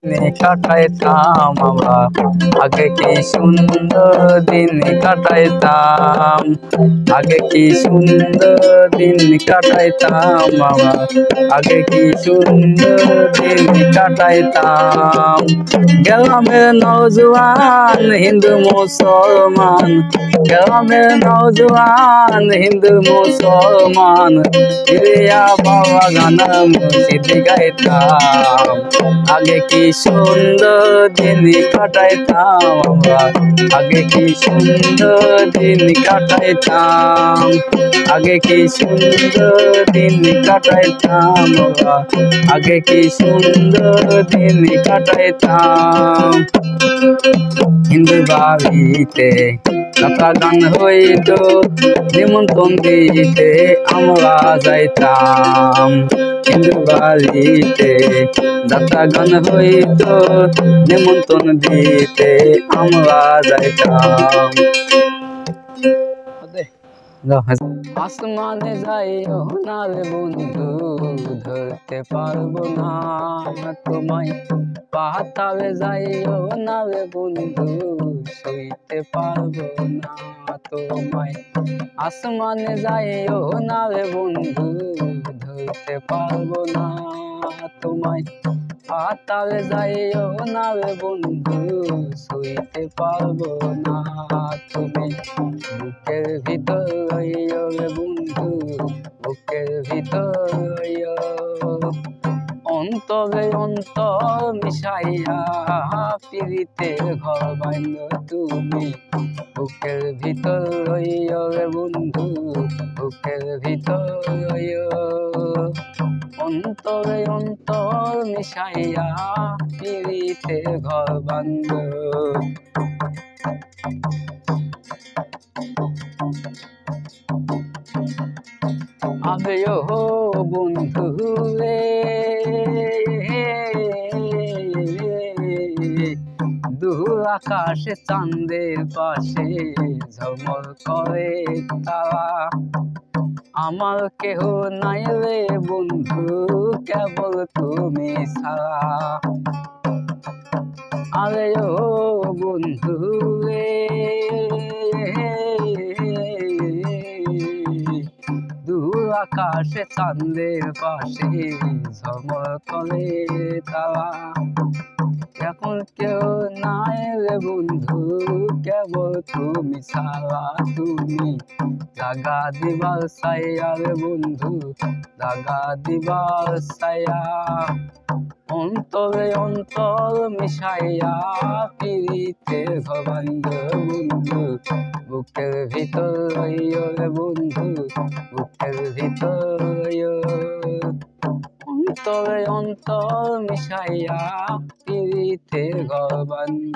কাটাইতাম আমরা আগে কি সুন্দর দিন কাটাইতাম আগে কি সুন্দর দিন কাটাইতাম আমরা আগে কি সুন্দর দিন কাটাইতাম গ্রামের নওজোয়ান হিন্দু মুসলমান গ্রামের নওজোয়ান হিন্দু মুসলমান প্রিয়া বাবা গানা মসজিদ গাইতাম আগে কি সুন্দর দিন কাটাইতাম আমরা আগে কি সুন্দর দিন কাটাইতাম আগে কি সুন্দর দিন কাটাইতাম আমরা আগে কি সুন্দর দিন কাটাইতাম হিন্দু বাড়িতে কথা গান হইতো নিমন্ত্রণ দিতে আমরা যাইতাম হিন্দু বাড়িতে যাত্রা গান হইতো নিমন্ত্রণ দিতে আমরা যাইতাম আসমানে যাইও না রে বন্ধু ধরতে পারবো না তোমায় পাতালে যাইও না রে বন্ধু সইতে পারবো না তোমায় আসমানে যাইও না রে বন্ধু ধরতে পারবো না তোমায় পাতালে যাইও না রে বন্ধু সইতে পারবো না তুমি বুকের ভিতর রইও রে বন্ধু বুকের ভিতর রইও অন্তরে অন্তর মিশাইয়া পিরিতে ঘর বাইন তুমি বুকের ভিতর রইও রে বন্ধু বুকের ভিতর রইও অন্তরে অন্তর মিশাইয়া পিরিতে ঘর বান্ধ আবেও বন্ধু রে দূর আকাশে চাঁদের পাশে ঝলমল করে তারা আমার কেহ নাই রে বন্ধু কেবল তুমি ছাড়া আরে ও বন্ধু রে দূর আকাশে চাঁদের পাশে ঝলমল করে তারা এখন কেউ নাই রে বন্ধু কেবল তুমি ছাড়া তুমি জাগা দিবার ছায়া রে বন্ধু জাগা দিবার ছায়া অন্তরে অন্তর মিশাইয়া পিরিতে ঘবান্ধ বন্ধু বুকের ভিতর রইও রে বন্ধু বুকের ভিতর রইও অন্তরে অন্তর মিশাইয়া পিরিতে ঘর বান্ধ